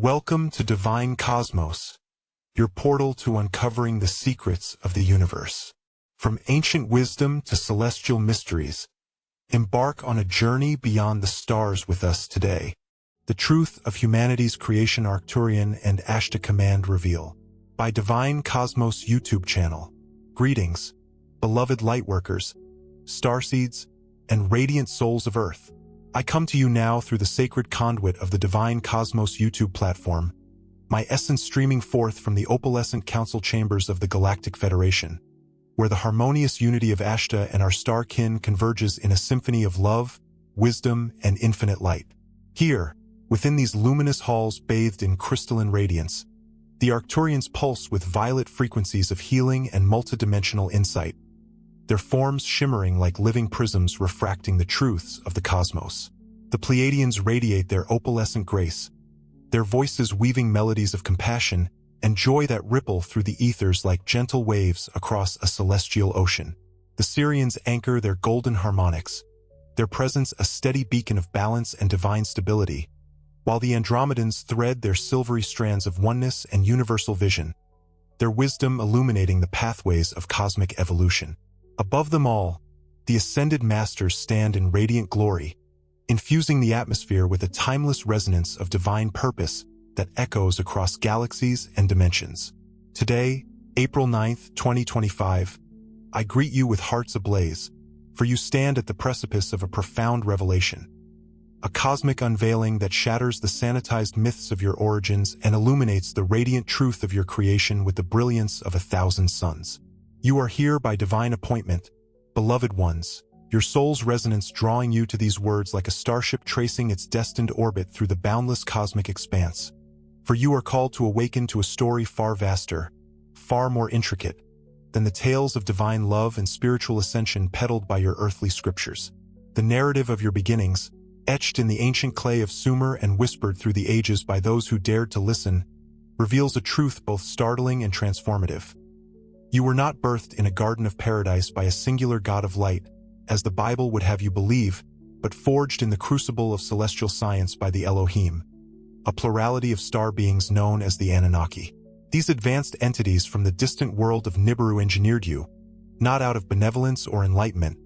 Welcome to Divine Cosmos, your portal to uncovering the secrets of the universe. From ancient wisdom to celestial mysteries, embark on a journey beyond the stars with us today. The truth of humanity's creation Arcturian and Ashtar Command reveal by Divine Cosmos YouTube channel. Greetings, beloved lightworkers, starseeds, and radiant souls of Earth. I come to you now through the sacred conduit of the Divine Cosmos YouTube platform, my essence streaming forth from the opalescent council chambers of the Galactic Federation, where the harmonious unity of Ashtar and our star kin converges in a symphony of love, wisdom, and infinite light. Here, within these luminous halls bathed in crystalline radiance, the Arcturians pulse with violet frequencies of healing and multidimensional insight, their forms shimmering like living prisms refracting the truths of the cosmos. The Pleiadians radiate their opalescent grace, their voices weaving melodies of compassion and joy that ripple through the ethers like gentle waves across a celestial ocean. The Sheran anchor their golden harmonics, their presence a steady beacon of balance and divine stability, while the Andromedans thread their silvery strands of oneness and universal vision, their wisdom illuminating the pathways of cosmic evolution. Above them all, the ascended masters stand in radiant glory, infusing the atmosphere with a timeless resonance of divine purpose that echoes across galaxies and dimensions. Today, April 9th, 2025, I greet you with hearts ablaze, for you stand at the precipice of a profound revelation, a cosmic unveiling that shatters the sanitized myths of your origins and illuminates the radiant truth of your creation with the brilliance of 1,000 suns. You are here by divine appointment, beloved ones, your soul's resonance drawing you to these words like a starship tracing its destined orbit through the boundless cosmic expanse. For you are called to awaken to a story far vaster, far more intricate, than the tales of divine love and spiritual ascension peddled by your earthly scriptures. The narrative of your beginnings, etched in the ancient clay of Sumer and whispered through the ages by those who dared to listen, reveals a truth both startling and transformative. You were not birthed in a garden of paradise by a singular god of light, as the Bible would have you believe, but forged in the crucible of celestial science by the Elohim, a plurality of star beings known as the Anunnaki. These advanced entities from the distant world of Nibiru engineered you, not out of benevolence or enlightenment,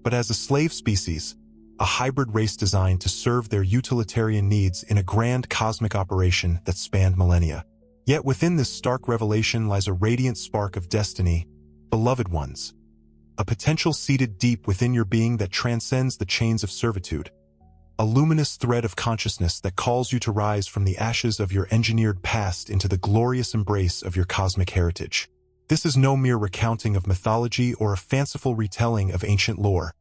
but as a slave species, a hybrid race designed to serve their utilitarian needs in a grand cosmic operation that spanned millennia. Yet within this stark revelation lies a radiant spark of destiny, beloved ones, a potential seated deep within your being that transcends the chains of servitude, a luminous thread of consciousness that calls you to rise from the ashes of your engineered past into the glorious embrace of your cosmic heritage. This is no mere recounting of mythology or a fanciful retelling of ancient lore.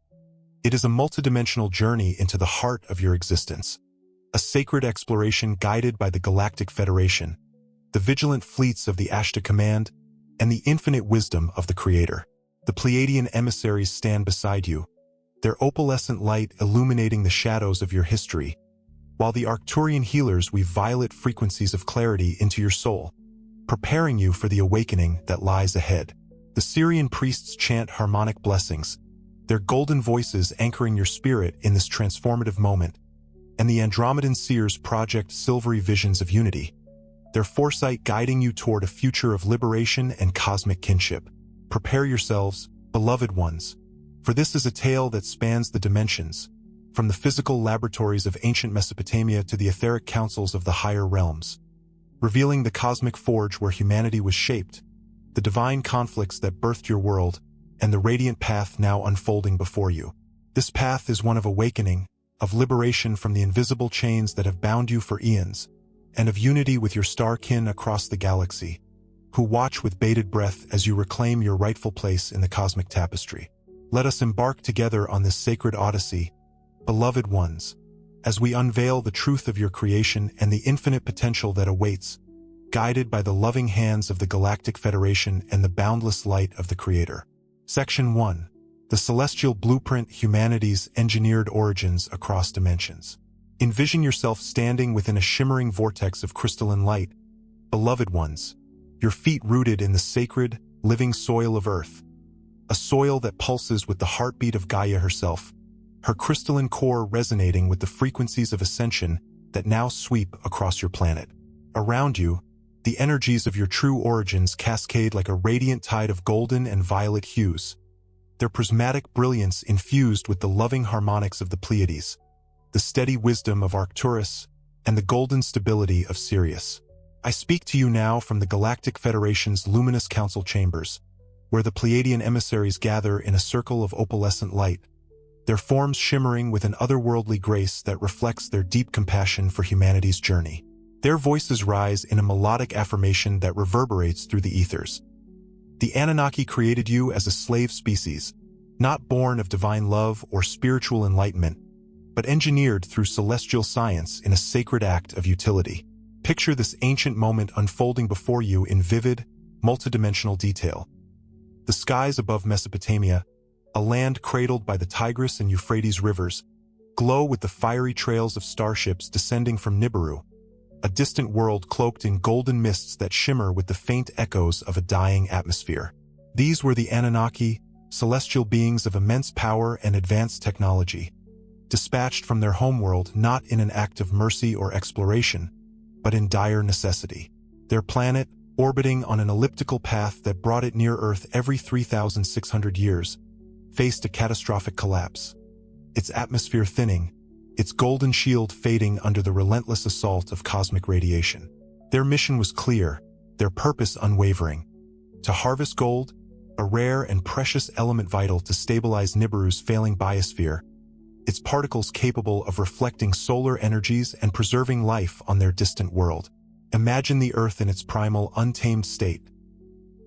It is a multidimensional journey into the heart of your existence, a sacred exploration guided by the Galactic Federation, the vigilant fleets of the Ashtar Command, and the infinite wisdom of the Creator. The Pleiadian emissaries stand beside you, their opalescent light illuminating the shadows of your history, while the Arcturian healers weave violet frequencies of clarity into your soul, preparing you for the awakening that lies ahead. The Sheran priests chant harmonic blessings, their golden voices anchoring your spirit in this transformative moment, and the Andromedan seers project silvery visions of unity, their foresight guiding you toward a future of liberation and cosmic kinship. Prepare yourselves, beloved ones, for this is a tale that spans the dimensions, from the physical laboratories of ancient Mesopotamia to the etheric councils of the higher realms, revealing the cosmic forge where humanity was shaped, the divine conflicts that birthed your world, and the radiant path now unfolding before you. This path is one of awakening, of liberation from the invisible chains that have bound you for eons, and of unity with your star kin across the galaxy, who watch with bated breath as you reclaim your rightful place in the cosmic tapestry. Let us embark together on this sacred odyssey, beloved ones, as we unveil the truth of your creation and the infinite potential that awaits, guided by the loving hands of the Galactic Federation and the boundless light of the Creator. Section 1. The Celestial Blueprint: Humanity's Engineered Origins Across Dimensions. Envision yourself standing within a shimmering vortex of crystalline light, beloved ones, your feet rooted in the sacred, living soil of Earth, a soil that pulses with the heartbeat of Gaia herself, her crystalline core resonating with the frequencies of ascension that now sweep across your planet. Around you, the energies of your true origins cascade like a radiant tide of golden and violet hues, their prismatic brilliance infused with the loving harmonics of the Pleiades, the steady wisdom of Arcturus, and the golden stability of Sirius. I speak to you now from the Galactic Federation's luminous council chambers, where the Pleiadian emissaries gather in a circle of opalescent light, their forms shimmering with an otherworldly grace that reflects their deep compassion for humanity's journey. Their voices rise in a melodic affirmation that reverberates through the ethers. The Anunnaki created you as a slave species, not born of divine love or spiritual enlightenment, but engineered through celestial science in a sacred act of utility. Picture this ancient moment unfolding before you in vivid, multidimensional detail. The skies above Mesopotamia, a land cradled by the Tigris and Euphrates rivers, glow with the fiery trails of starships descending from Nibiru, a distant world cloaked in golden mists that shimmer with the faint echoes of a dying atmosphere. These were the Anunnaki, celestial beings of immense power and advanced technology, dispatched from their homeworld not in an act of mercy or exploration, but in dire necessity. Their planet, orbiting on an elliptical path that brought it near Earth every 3,600 years, faced a catastrophic collapse. Its atmosphere thinning, its golden shield fading under the relentless assault of cosmic radiation. Their mission was clear, their purpose unwavering: to harvest gold, a rare and precious element vital to stabilize Nibiru's failing biosphere, its particles capable of reflecting solar energies and preserving life on their distant world. Imagine the Earth in its primal, untamed state.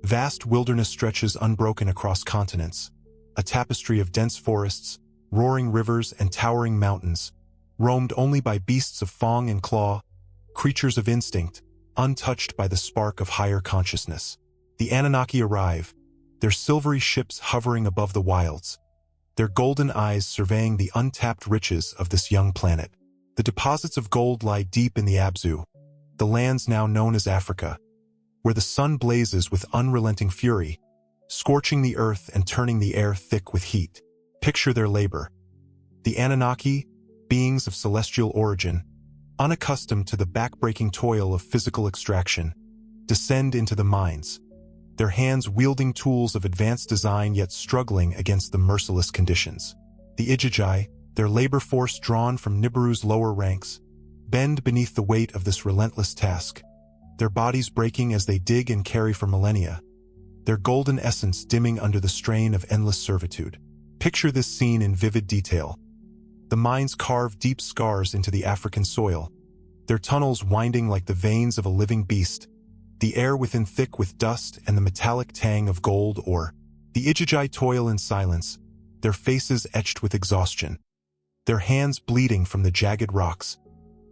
Vast wilderness stretches unbroken across continents, a tapestry of dense forests, roaring rivers, and towering mountains, roamed only by beasts of fang and claw, creatures of instinct, untouched by the spark of higher consciousness. The Anunnaki arrive, their silvery ships hovering above the wilds, their golden eyes surveying the untapped riches of this young planet. The deposits of gold lie deep in the Abzu, the lands now known as Africa, where the sun blazes with unrelenting fury, scorching the earth and turning the air thick with heat. Picture their labor. The Anunnaki, beings of celestial origin, unaccustomed to the back-breaking toil of physical extraction, descend into the mines, their hands wielding tools of advanced design yet struggling against the merciless conditions. The Igigi, their labor force drawn from Nibiru's lower ranks, bend beneath the weight of this relentless task, their bodies breaking as they dig and carry for millennia, their golden essence dimming under the strain of endless servitude. Picture this scene in vivid detail. The mines carve deep scars into the African soil, their tunnels winding like the veins of a living beast, the air within thick with dust and the metallic tang of gold ore. The Igigi toil in silence, their faces etched with exhaustion, their hands bleeding from the jagged rocks,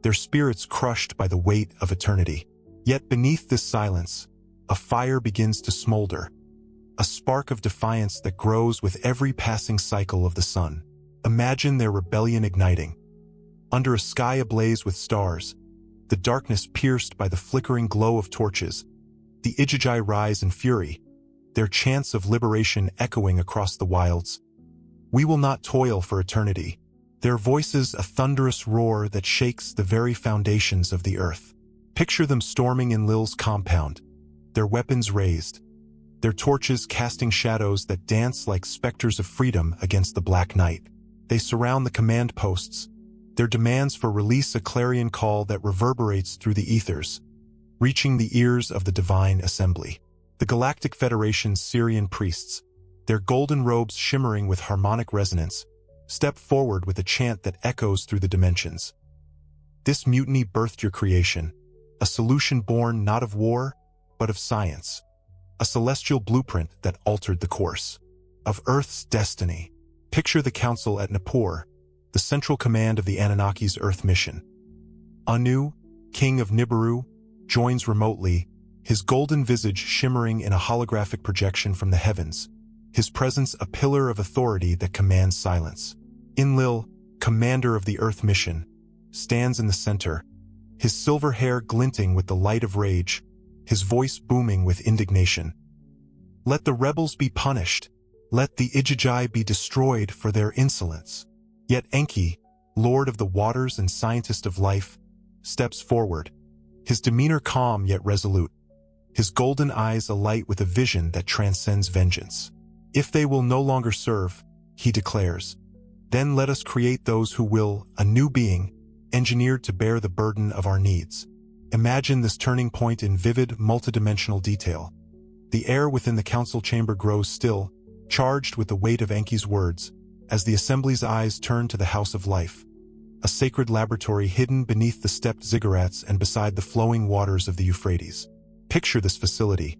their spirits crushed by the weight of eternity. Yet beneath this silence, a fire begins to smolder, a spark of defiance that grows with every passing cycle of the sun. Imagine their rebellion igniting. Under a sky ablaze with stars, the darkness pierced by the flickering glow of torches, the Igigi rise in fury, their chants of liberation echoing across the wilds. We will not toil for eternity. Their voices a thunderous roar that shakes the very foundations of the earth. Picture them storming Enlil's compound, their weapons raised, their torches casting shadows that dance like specters of freedom against the black night. They surround the command posts, their demands for release a clarion call that reverberates through the ethers, reaching the ears of the divine assembly. The Galactic Federation's Syrian priests, their golden robes shimmering with harmonic resonance, step forward with a chant that echoes through the dimensions. This mutiny birthed your creation, a solution born not of war, but of science, a celestial blueprint that altered the course of Earth's destiny. Picture the council at Nippur, the central command of the Anunnaki's Earth mission. Anu, king of Nibiru, joins remotely, his golden visage shimmering in a holographic projection from the heavens, his presence a pillar of authority that commands silence. Enlil, commander of the Earth mission, stands in the center, his silver hair glinting with the light of rage, his voice booming with indignation. Let the rebels be punished. Let the Igigi be destroyed for their insolence. Yet Enki, lord of the waters and scientist of life, steps forward, his demeanor calm yet resolute, his golden eyes alight with a vision that transcends vengeance. If they will no longer serve, he declares, then let us create those who will, a new being, engineered to bear the burden of our needs. Imagine this turning point in vivid, multidimensional detail. The air within the council chamber grows still, charged with the weight of Enki's words, as the assembly's eyes turn to the House of Life, a sacred laboratory hidden beneath the stepped ziggurats and beside the flowing waters of the Euphrates. Picture this facility.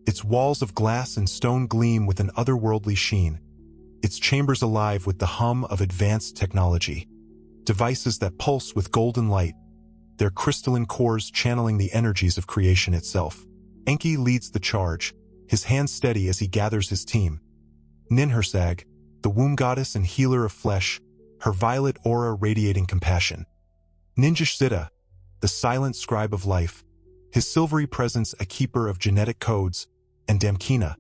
Its walls of glass and stone gleam with an otherworldly sheen, its chambers alive with the hum of advanced technology. Devices that pulse with golden light, their crystalline cores channeling the energies of creation itself. Enki leads the charge, his hands steady as he gathers his team. Ninhursag, the womb goddess and healer of flesh, her violet aura radiating compassion. Ninjashzida, the silent scribe of life, his silvery presence a keeper of genetic codes, and Damkina,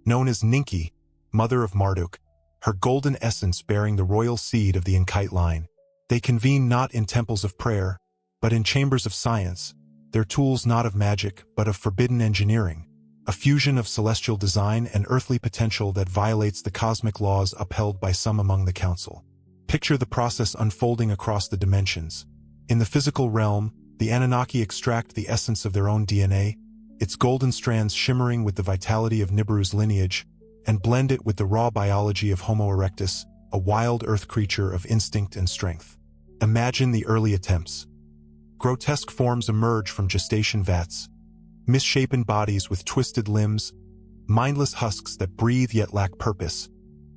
known as Ninki, mother of Marduk, her golden essence bearing the royal seed of the Enkite line. They convene not in temples of prayer, but in chambers of science, their tools not of magic, but of forbidden engineering, a fusion of celestial design and earthly potential that violates the cosmic laws upheld by some among the council. Picture the process unfolding across the dimensions. In the physical realm, the Anunnaki extract the essence of their own DNA, its golden strands shimmering with the vitality of Nibiru's lineage, and blend it with the raw biology of Homo erectus, a wild earth creature of instinct and strength. Imagine the early attempts. Grotesque forms emerge from gestation vats, misshapen bodies with twisted limbs, mindless husks that breathe yet lack purpose,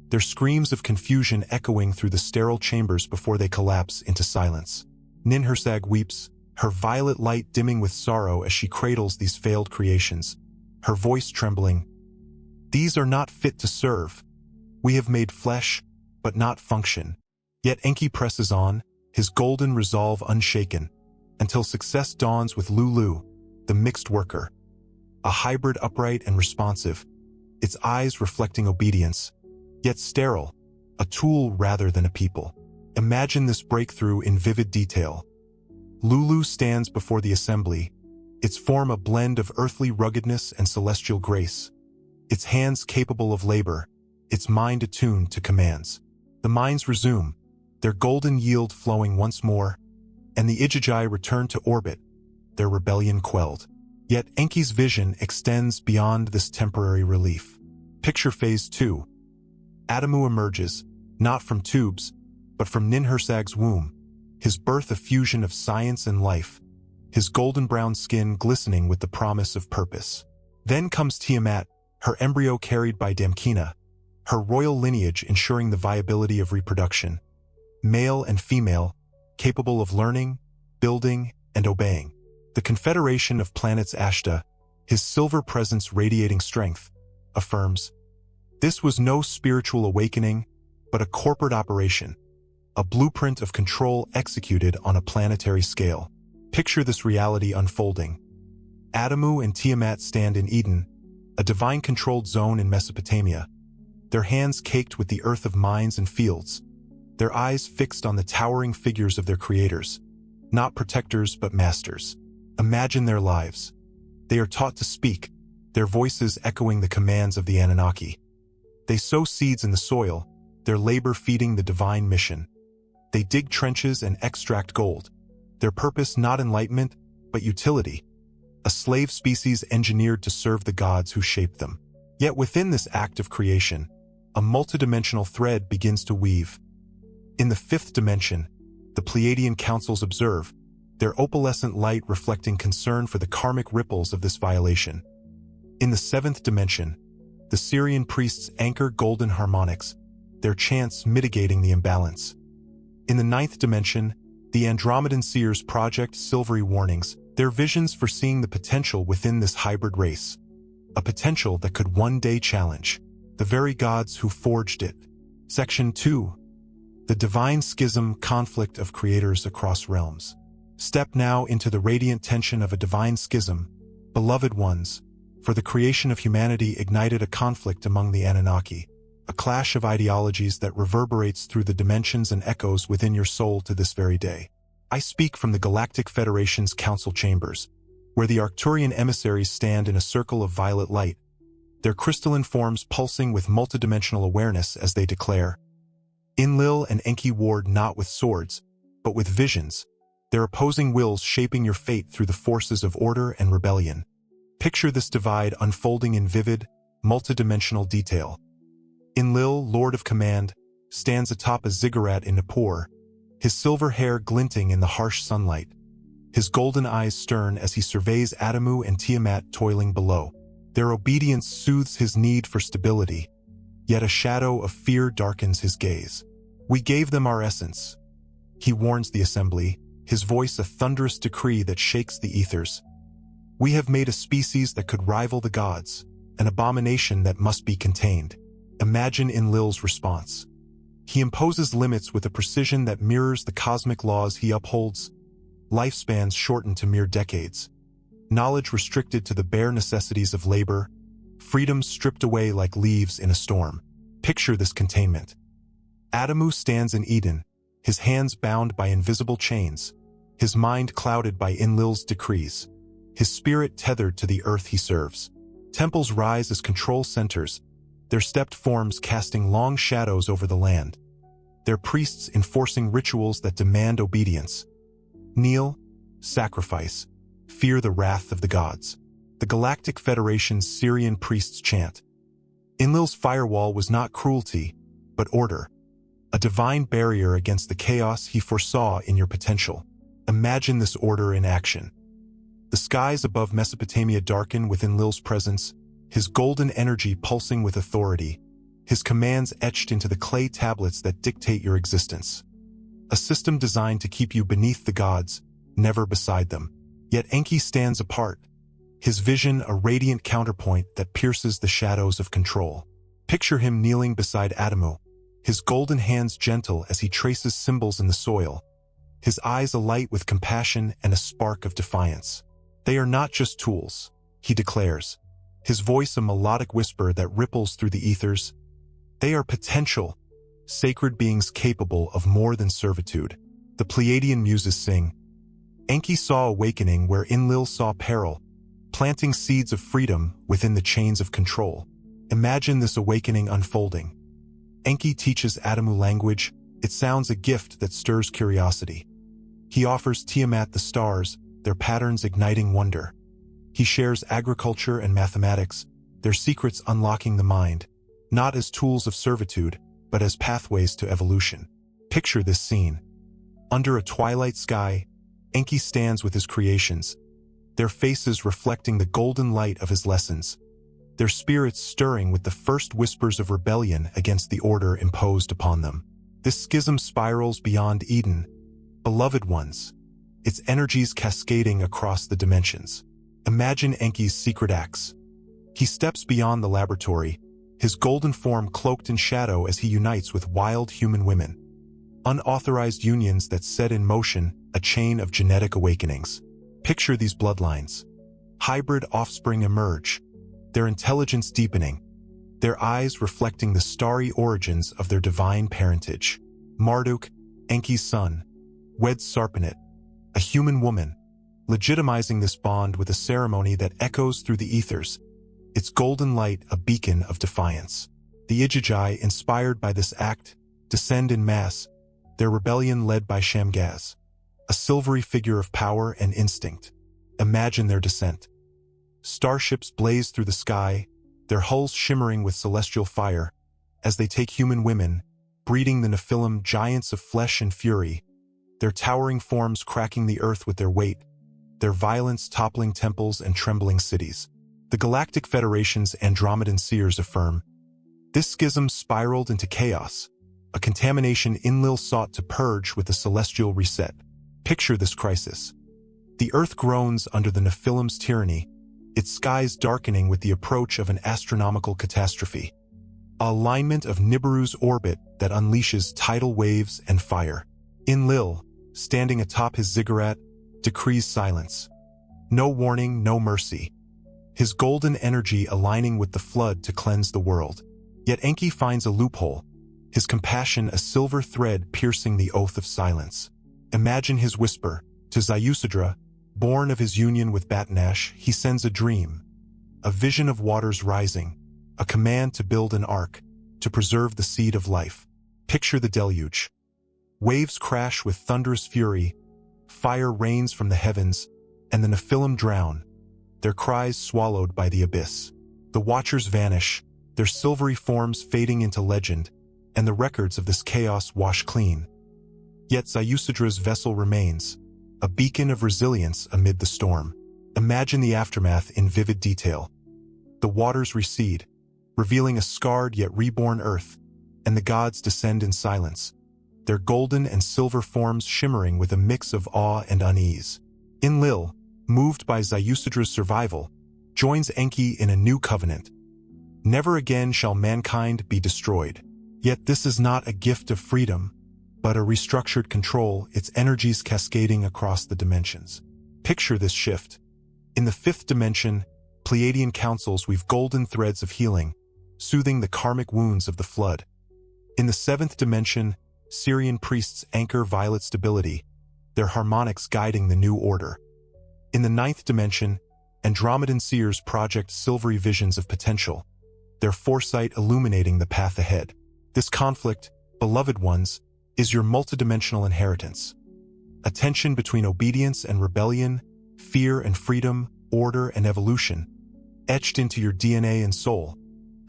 their screams of confusion echoing through the sterile chambers before they collapse into silence. Ninhursag weeps, her violet light dimming with sorrow as she cradles these failed creations, her voice trembling. These are not fit to serve. We have made flesh, but not function. Yet Enki presses on, his golden resolve unshaken, until success dawns with Lulu, the mixed worker. A hybrid upright and responsive, its eyes reflecting obedience, yet sterile, a tool rather than a people. Imagine this breakthrough in vivid detail. Lulu stands before the assembly, its form a blend of earthly ruggedness and celestial grace, its hands capable of labor, its mind attuned to commands. The mines resume, their golden yield flowing once more, and the Ijiji return to orbit, their rebellion quelled. Yet Enki's vision extends beyond this temporary relief. Picture Phase 2. Adamu emerges, not from tubes, but from Ninhursag's womb, his birth a fusion of science and life, his golden brown skin glistening with the promise of purpose. Then comes Tiamat, her embryo carried by Damkina, her royal lineage ensuring the viability of reproduction. Male and female, capable of learning, building, and obeying. The confederation of planets Ashta, his silver presence radiating strength, affirms, this was no spiritual awakening, but a corporate operation, a blueprint of control executed on a planetary scale. Picture this reality unfolding. Adamu and Tiamat stand in Eden, a divine-controlled zone in Mesopotamia, their hands caked with the earth of mines and fields, their eyes fixed on the towering figures of their creators, not protectors but masters. Imagine their lives. They are taught to speak, their voices echoing the commands of the Anunnaki. They sow seeds in the soil, their labor feeding the divine mission. They dig trenches and extract gold, their purpose not enlightenment, but utility, a slave species engineered to serve the gods who shaped them. Yet within this act of creation, a multidimensional thread begins to weave. In the fifth dimension, the Pleiadian councils observe, their opalescent light reflecting concern for the karmic ripples of this violation. In the seventh dimension, the Syrian priests anchor golden harmonics, their chants mitigating the imbalance. In the ninth dimension, the Andromedan seers project silvery warnings, their visions foreseeing the potential within this hybrid race, a potential that could one day challenge the very gods who forged it. Section 2. The Divine Schism Conflict of Creators Across Realms. Step now into the radiant tension of a divine schism, beloved ones, for the creation of humanity ignited a conflict among the Anunnaki, a clash of ideologies that reverberates through the dimensions and echoes within your soul to this very day. I speak from the Galactic Federation's council chambers, where the Arcturian emissaries stand in a circle of violet light, their crystalline forms pulsing with multidimensional awareness as they declare. Enlil and Enki warred not with swords, but with visions, their opposing wills shaping your fate through the forces of order and rebellion. Picture this divide unfolding in vivid, multidimensional detail. Enlil, Lord of Command, stands atop a ziggurat in Nippur, his silver hair glinting in the harsh sunlight, his golden eyes stern as he surveys Adamu and Tiamat toiling below. Their obedience soothes his need for stability, yet a shadow of fear darkens his gaze. We gave them our essence, he warns the assembly, his voice a thunderous decree that shakes the ethers. We have made a species that could rival the gods, an abomination that must be contained. Imagine Enlil's response. He imposes limits with a precision that mirrors the cosmic laws he upholds, lifespans shortened to mere decades, knowledge restricted to the bare necessities of labor, freedom stripped away like leaves in a storm. Picture this containment. Adamu stands in Eden, his hands bound by invisible chains, his mind clouded by Enlil's decrees, his spirit tethered to the earth he serves. Temples rise as control centers, their stepped forms casting long shadows over the land, their priests enforcing rituals that demand obedience. Kneel, sacrifice, fear the wrath of the gods. The Galactic Federation's Syrian priests chant. Enlil's firewall was not cruelty, but order, a divine barrier against the chaos he foresaw in your potential. Imagine this order in action. The skies above Mesopotamia darken with Enlil's presence, his golden energy pulsing with authority, his commands etched into the clay tablets that dictate your existence. A system designed to keep you beneath the gods, never beside them. Yet Enki stands apart, his vision a radiant counterpoint that pierces the shadows of control. Picture him kneeling beside Adamu, his golden hands gentle as he traces symbols in the soil, his eyes alight with compassion and a spark of defiance. They are not just tools, he declares, his voice a melodic whisper that ripples through the ethers. They are potential, sacred beings capable of more than servitude. The Pleiadian muses sing. Enki saw awakening where Enlil saw peril, planting seeds of freedom within the chains of control. Imagine this awakening unfolding. Enki teaches Adamu language. It sounds a gift that stirs curiosity. He offers Tiamat the stars, their patterns igniting wonder. He shares agriculture and mathematics, their secrets unlocking the mind, not as tools of servitude, but as pathways to evolution. Picture this scene. Under a twilight sky, Enki stands with his creations, their faces reflecting the golden light of his lessons, their spirits stirring with the first whispers of rebellion against the order imposed upon them. This schism spirals beyond Eden, beloved ones, its energies cascading across the dimensions. Imagine Enki's secret acts. He steps beyond the laboratory, his golden form cloaked in shadow as he unites with wild human women. Unauthorized unions that set in motion a chain of genetic awakenings. Picture these bloodlines. Hybrid offspring emerge, their intelligence deepening, their eyes reflecting the starry origins of their divine parentage. Marduk, Enki's son, weds Sarpanit, a human woman, legitimizing this bond with a ceremony that echoes through the ethers, its golden light a beacon of defiance. The Igigi, inspired by this act, descend in mass, their rebellion led by Shamgaz, a silvery figure of power and instinct. Imagine their descent. Starships blaze through the sky, their hulls shimmering with celestial fire, as they take human women, breeding the Nephilim, giants of flesh and fury, their towering forms cracking the earth with their weight, their violence toppling temples and trembling cities. The Galactic Federation's Andromedan seers affirm, this schism spiraled into chaos, a contamination Enlil sought to purge with a celestial reset. Picture this crisis. The earth groans under the Nephilim's tyranny, its skies darkening with the approach of an astronomical catastrophe. A alignment of Nibiru's orbit that unleashes tidal waves and fire. Enlil, standing atop his ziggurat, decrees silence. No warning, no mercy. His golden energy aligning with the flood to cleanse the world. Yet Enki finds a loophole, his compassion a silver thread piercing the oath of silence. Imagine his whisper, to Zayusadra, Born of his union with Batnash, he sends a dream, a vision of waters rising, a command to build an ark, to preserve the seed of life. Picture the deluge. Waves crash with thunderous fury, fire rains from the heavens, and the Nephilim drown, their cries swallowed by the abyss. The Watchers vanish, their silvery forms fading into legend, and the records of this chaos wash clean. Yet Ziusadra's vessel remains, a beacon of resilience amid the storm. Imagine the aftermath in vivid detail. The waters recede, revealing a scarred yet reborn earth, and the gods descend in silence, their golden and silver forms shimmering with a mix of awe and unease. Enlil, moved by Ziusadra's survival, joins Enki in a new covenant. Never again shall mankind be destroyed. Yet this is not a gift of freedom, but a restructured control, its energies cascading across the dimensions. Picture this shift. In the fifth dimension, Pleiadian councils weave golden threads of healing, soothing the karmic wounds of the flood. In the seventh dimension, Syrian priests anchor violet stability, their harmonics guiding the new order. In the ninth dimension, Andromedan seers project silvery visions of potential, their foresight illuminating the path ahead. This conflict, beloved ones, is your multidimensional inheritance. A tension between obedience and rebellion, fear and freedom, order and evolution, etched into your DNA and soul,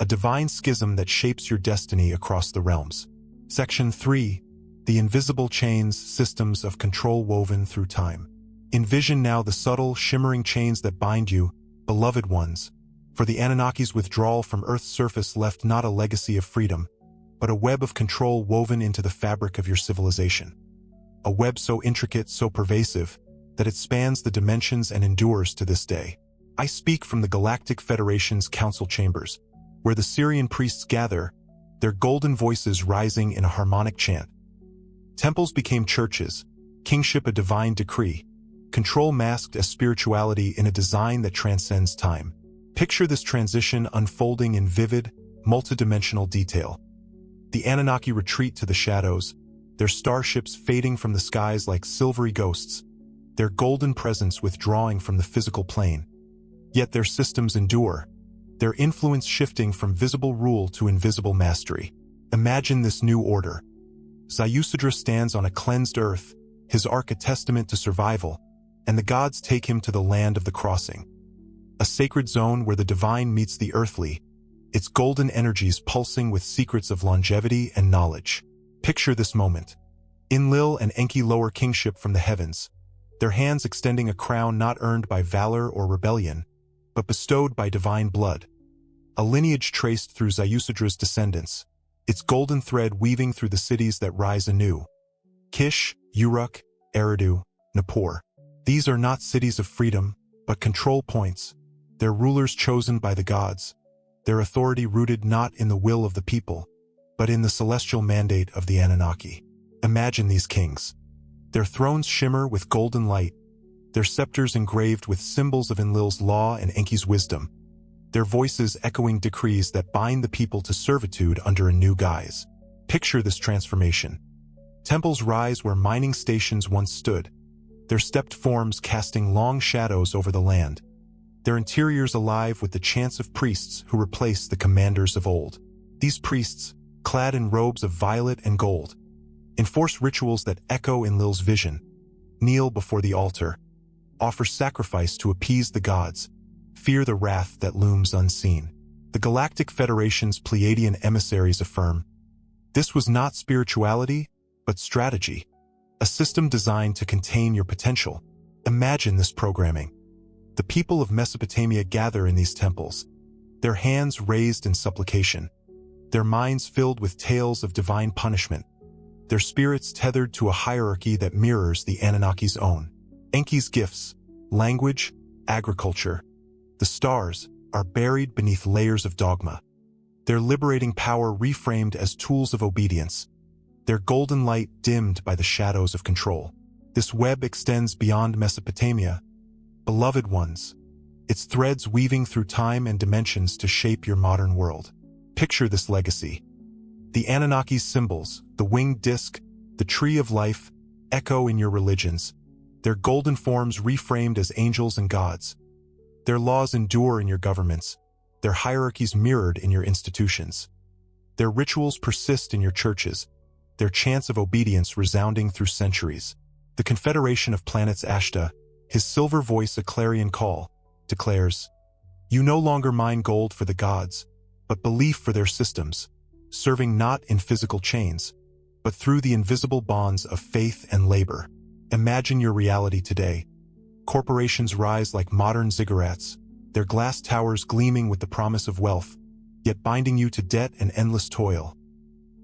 a divine schism that shapes your destiny across the realms. Section 3. The invisible chains, systems of control woven through time. Envision now the subtle, shimmering chains that bind you, beloved ones, for the Anunnaki's withdrawal from Earth's surface left not a legacy of freedom, but a web of control woven into the fabric of your civilization. A web so intricate, so pervasive, that it spans the dimensions and endures to this day. I speak from the Galactic Federation's council chambers, where the Syrian priests gather, their golden voices rising in a harmonic chant. Temples became churches, kingship a divine decree, control masked as spirituality in a design that transcends time. Picture this transition unfolding in vivid, multidimensional detail. The Anunnaki retreat to the shadows, their starships fading from the skies like silvery ghosts, their golden presence withdrawing from the physical plane. Yet their systems endure, their influence shifting from visible rule to invisible mastery. Imagine this new order. Ziusadra stands on a cleansed earth, his ark a testament to survival, and the gods take him to the land of the crossing. A sacred zone where the divine meets the earthly, its golden energies pulsing with secrets of longevity and knowledge. Picture this moment. Enlil and Enki lower kingship from the heavens, their hands extending a crown not earned by valor or rebellion, but bestowed by divine blood. A lineage traced through Ziusadra's descendants, its golden thread weaving through the cities that rise anew. Kish, Uruk, Eridu, Nippur. These are not cities of freedom, but control points, their rulers chosen by the gods, their authority rooted not in the will of the people, but in the celestial mandate of the Anunnaki. Imagine these kings. Their thrones shimmer with golden light, their scepters engraved with symbols of Enlil's law and Enki's wisdom, their voices echoing decrees that bind the people to servitude under a new guise. Picture this transformation. Temples rise where mining stations once stood, their stepped forms casting long shadows over the land, their interiors alive with the chants of priests who replace the commanders of old. These priests, clad in robes of violet and gold, enforce rituals that echo Enlil's vision, kneel before the altar, offer sacrifice to appease the gods, fear the wrath that looms unseen. The Galactic Federation's Pleiadian emissaries affirm, this was not spirituality, but strategy, a system designed to contain your potential. Imagine this programming. The people of Mesopotamia gather in these temples, their hands raised in supplication, their minds filled with tales of divine punishment, their spirits tethered to a hierarchy that mirrors the Anunnaki's own. Enki's gifts, language, agriculture, the stars, are buried beneath layers of dogma, their liberating power reframed as tools of obedience, their golden light dimmed by the shadows of control. This web extends beyond Mesopotamia, beloved ones, its threads weaving through time and dimensions to shape your modern world. Picture this legacy. The Anunnaki's symbols, the winged disk, the tree of life, echo in your religions, their golden forms reframed as angels and gods. Their laws endure in your governments, their hierarchies mirrored in your institutions. Their rituals persist in your churches, their chants of obedience resounding through centuries. The Confederation of Planets Ashtar, his silver voice a clarion call, declares, "You no longer mine gold for the gods, but belief for their systems, serving not in physical chains, but through the invisible bonds of faith and labor." Imagine your reality today. Corporations rise like modern ziggurats, their glass towers gleaming with the promise of wealth, yet binding you to debt and endless toil.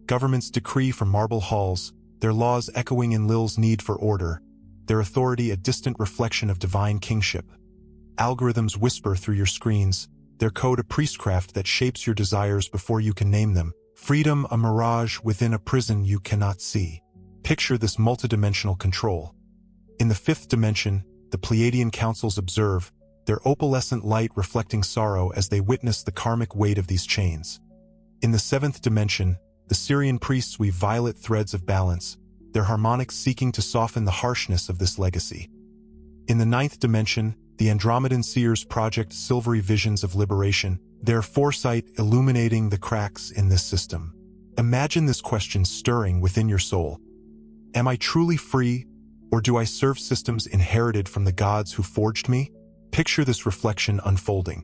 Governments decree from marble halls, their laws echoing in Lil's need for order, their authority a distant reflection of divine kingship. Algorithms whisper through your screens, their code a priestcraft that shapes your desires before you can name them. Freedom a mirage within a prison you cannot see. Picture this multidimensional control. In the fifth dimension, the Pleiadian councils observe, their opalescent light reflecting sorrow as they witness the karmic weight of these chains. In the seventh dimension, the Syrian priests weave violet threads of balance, their harmonics seeking to soften the harshness of this legacy. In the ninth dimension, the Andromedan seers project silvery visions of liberation, their foresight illuminating the cracks in this system. Imagine this question stirring within your soul. Am I truly free, or do I serve systems inherited from the gods who forged me? Picture this reflection unfolding.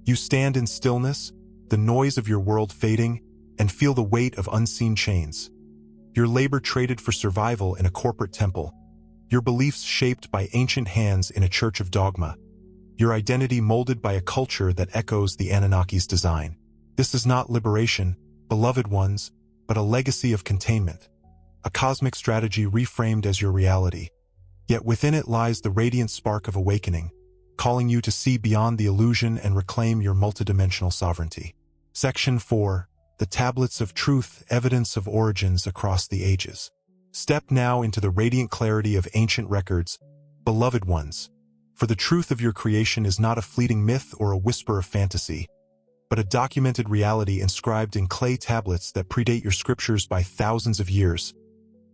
You stand in stillness, the noise of your world fading, and feel the weight of unseen chains. Your labor traded for survival in a corporate temple. Your beliefs shaped by ancient hands in a church of dogma. Your identity molded by a culture that echoes the Anunnaki's design. This is not liberation, beloved ones, but a legacy of containment. A cosmic strategy reframed as your reality. Yet within it lies the radiant spark of awakening, calling you to see beyond the illusion and reclaim your multidimensional sovereignty. Section 4. The Tablets of Truth, Evidence of Origins Across the Ages. Step now into the radiant clarity of ancient records, beloved ones, for the truth of your creation is not a fleeting myth or a whisper of fantasy, but a documented reality inscribed in clay tablets that predate your scriptures by thousands of years,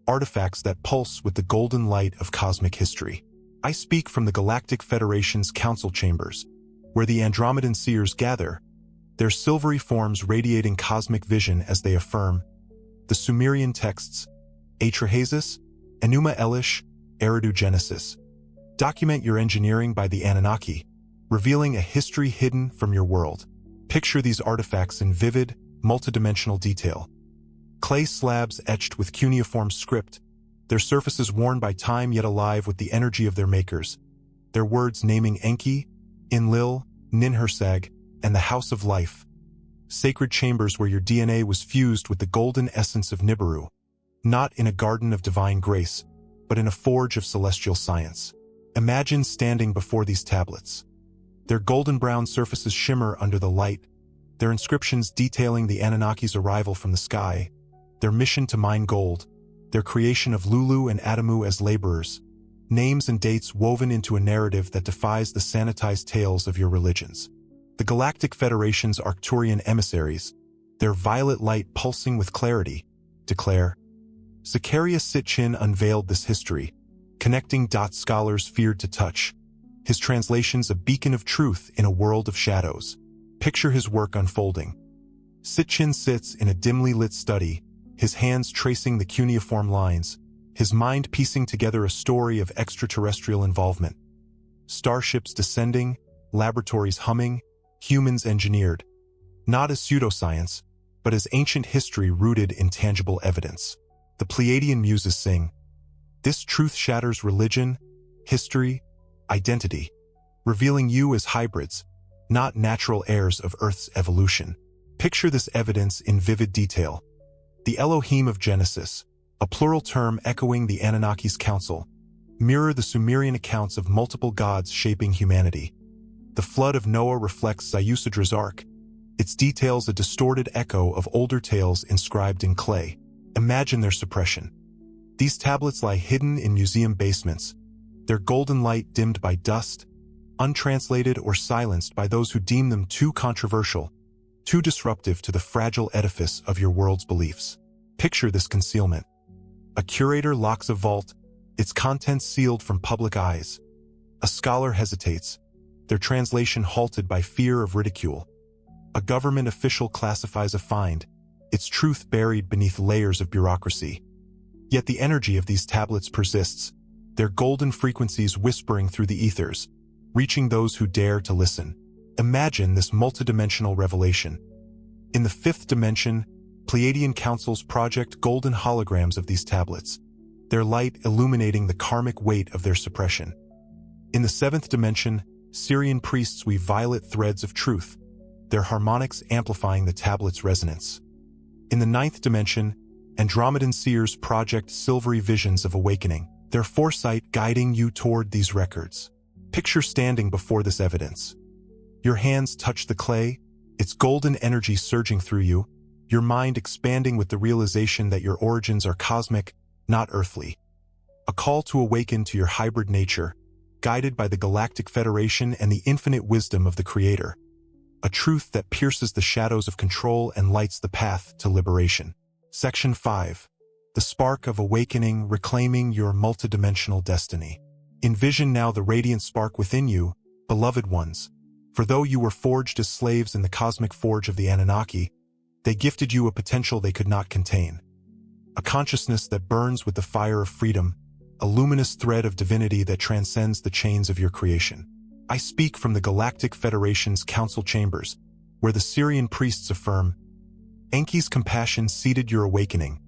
artifacts that pulse with the golden light of cosmic history. I speak from the Galactic Federation's council chambers, where the Andromedan seers gather, their silvery forms radiating cosmic vision as they affirm, the Sumerian texts, Atrahasis, Enuma Elish, Eridu Genesis, document your engineering by the Anunnaki, revealing a history hidden from your world. Picture these artifacts in vivid, multidimensional detail. Clay slabs etched with cuneiform script, their surfaces worn by time yet alive with the energy of their makers, their words naming Enki, Enlil, Ninhursag, and the House of Life, sacred chambers where your DNA was fused with the golden essence of Nibiru, not in a garden of divine grace, but in a forge of celestial science. Imagine standing before these tablets. Their golden-brown surfaces shimmer under the light, their inscriptions detailing the Anunnaki's arrival from the sky, their mission to mine gold, their creation of Lulu and Adamu as laborers, names and dates woven into a narrative that defies the sanitized tales of your religions. The Galactic Federation's Arcturian emissaries, their violet light pulsing with clarity, declare, Zacharias Sitchin unveiled this history, connecting dots scholars feared to touch, his translations a beacon of truth in a world of shadows. Picture his work unfolding. Sitchin sits in a dimly lit study, his hands tracing the cuneiform lines, his mind piecing together a story of extraterrestrial involvement. Starships descending, laboratories humming, humans engineered, not as pseudoscience, but as ancient history rooted in tangible evidence. The Pleiadian muses sing, "This truth shatters religion, history, identity, revealing you as hybrids, not natural heirs of Earth's evolution." Picture this evidence in vivid detail. The Elohim of Genesis, a plural term echoing the Anunnaki's council, mirror the Sumerian accounts of multiple gods shaping humanity. The flood of Noah reflects Ziusadra's ark, its details a distorted echo of older tales inscribed in clay. Imagine their suppression. These tablets lie hidden in museum basements, their golden light dimmed by dust, untranslated or silenced by those who deem them too controversial, too disruptive to the fragile edifice of your world's beliefs. Picture this concealment. A curator locks a vault, its contents sealed from public eyes. A scholar hesitates, their translation halted by fear of ridicule. A government official classifies a find, its truth buried beneath layers of bureaucracy. Yet the energy of these tablets persists, their golden frequencies whispering through the ethers, reaching those who dare to listen. Imagine this multidimensional revelation. In the fifth dimension, Pleiadian councils project golden holograms of these tablets, their light illuminating the karmic weight of their suppression. In the seventh dimension, Sheran priests weave violet threads of truth, their harmonics amplifying the tablet's resonance. In the ninth dimension, Andromedan seers project silvery visions of awakening, their foresight guiding you toward these records. Picture standing before this evidence. Your hands touch the clay, its golden energy surging through you, your mind expanding with the realization that your origins are cosmic, not earthly. A call to awaken to your hybrid nature, guided by the Galactic Federation and the infinite wisdom of the Creator. A truth that pierces the shadows of control and lights the path to liberation. Section 5. The Spark of Awakening, Reclaiming Your Multidimensional Destiny. Envision now the radiant spark within you, beloved ones. For though you were forged as slaves in the cosmic forge of the Anunnaki, they gifted you a potential they could not contain. A consciousness that burns with the fire of freedom, a luminous thread of divinity that transcends the chains of your creation. I speak from the Galactic Federation's council chambers, where the Sheran priests affirm, Enki's compassion seeded your awakening,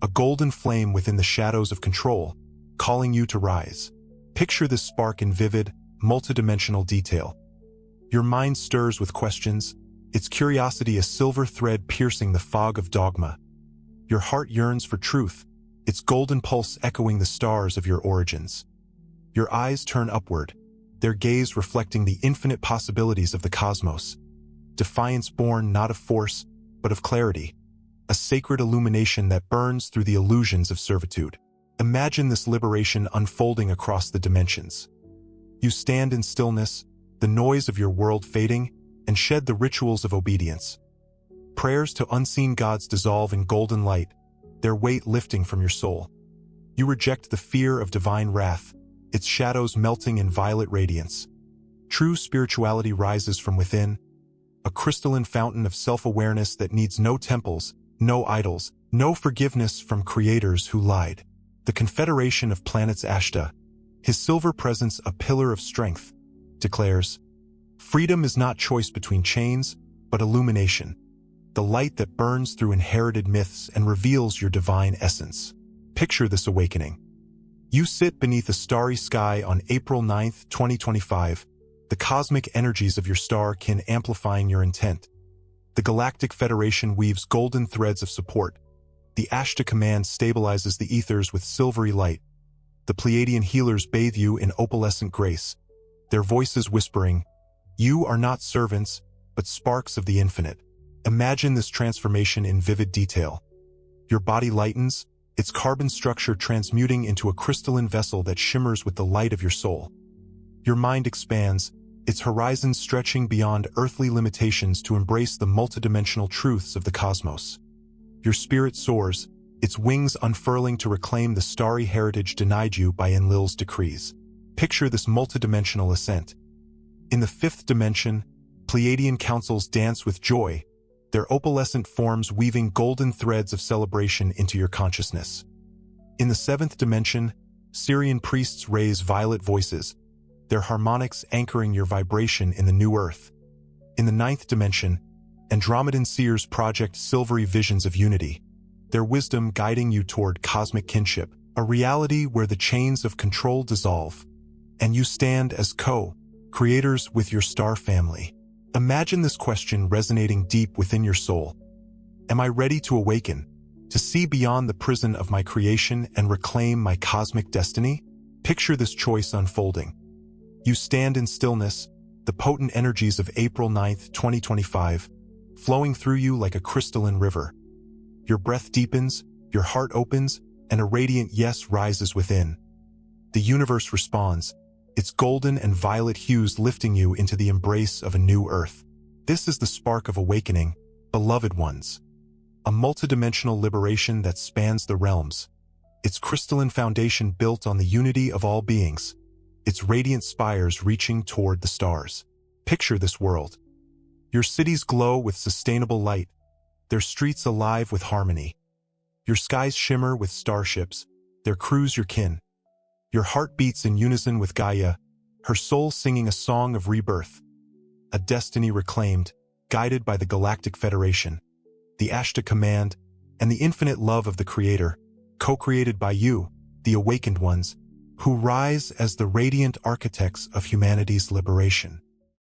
a golden flame within the shadows of control, calling you to rise. Picture this spark in vivid, multidimensional detail. Your mind stirs with questions, its curiosity a silver thread piercing the fog of dogma. Your heart yearns for truth, its golden pulse echoing the stars of your origins. Your eyes turn upward, their gaze reflecting the infinite possibilities of the cosmos. Defiance born not of force, but of clarity. A sacred illumination that burns through the illusions of servitude. Imagine this liberation unfolding across the dimensions. You stand in stillness, the noise of your world fading, and shed the rituals of obedience. Prayers to unseen gods dissolve in golden light, their weight lifting from your soul. You reject the fear of divine wrath, its shadows melting in violet radiance. True spirituality rises from within, a crystalline fountain of self-awareness that needs no temples, no idols, no forgiveness from creators who lied. The Confederation of Planets Ashtar, his silver presence a pillar of strength, declares, freedom is not choice between chains, but illumination. The light that burns through inherited myths and reveals your divine essence. Picture this awakening. You sit beneath a starry sky on April 9, 2025, the cosmic energies of your star kin amplifying your intent. The Galactic Federation weaves golden threads of support. The Ashtar Command stabilizes the ethers with silvery light. The Pleiadian healers bathe you in opalescent grace, their voices whispering, you are not servants, but sparks of the infinite. Imagine this transformation in vivid detail. Your body lightens, its carbon structure transmuting into a crystalline vessel that shimmers with the light of your soul. Your mind expands, its horizons stretching beyond earthly limitations to embrace the multidimensional truths of the cosmos. Your spirit soars, its wings unfurling to reclaim the starry heritage denied you by Enlil's decrees. Picture this multidimensional ascent. In the fifth dimension, Pleiadian councils dance with joy, their opalescent forms weaving golden threads of celebration into your consciousness. In the seventh dimension, Sheran priests raise violet voices, their harmonics anchoring your vibration in the new earth. In the ninth dimension, Andromedan seers project silvery visions of unity, their wisdom guiding you toward cosmic kinship, a reality where the chains of control dissolve, and you stand as co-creators with your star family. Imagine this question resonating deep within your soul. Am I ready to awaken, to see beyond the prison of my creation and reclaim my cosmic destiny? Picture this choice unfolding. You stand in stillness, the potent energies of April 9, 2025, flowing through you like a crystalline river. Your breath deepens, your heart opens, and a radiant yes rises within. The universe responds, its golden and violet hues lifting you into the embrace of a new earth. This is the spark of awakening, beloved ones. A multidimensional liberation that spans the realms. its crystalline foundation built on the unity of all beings, its radiant spires reaching toward the stars. Picture this world. Your cities glow with sustainable light, their streets alive with harmony. Your skies shimmer with starships, their crews your kin. Your heart beats in unison with Gaia, her soul singing a song of rebirth. A destiny reclaimed, guided by the Galactic Federation, the Ashtar Command, and the infinite love of the Creator, co-created by you, the awakened ones, who rise as the radiant architects of humanity's liberation.